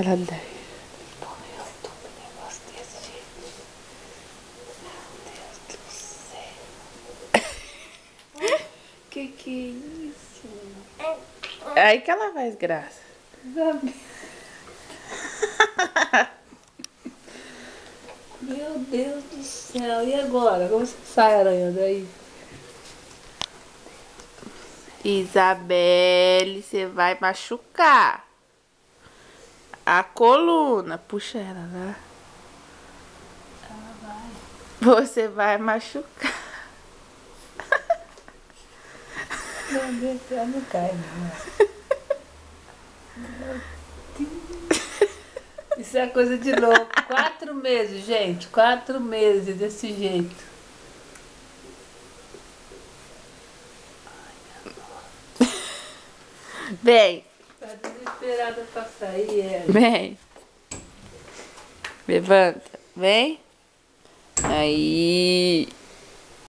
Ela deve. Põe no YouTube um negócio desse jeito. Meu Deus do céu. Que é isso? Aí que ela faz graça. Meu Deus do céu. E agora? Como você sai, aranha, daí? Isabelle, você vai machucar a coluna. Puxa ela lá. Ela vai. Você vai machucar. Meu Deus, ela não cai, não. Isso é coisa de louco. 4 meses, gente. 4 meses desse jeito. Vem. Tá desesperada pra sair, ela. Vem. Levanta. Vem. Aí.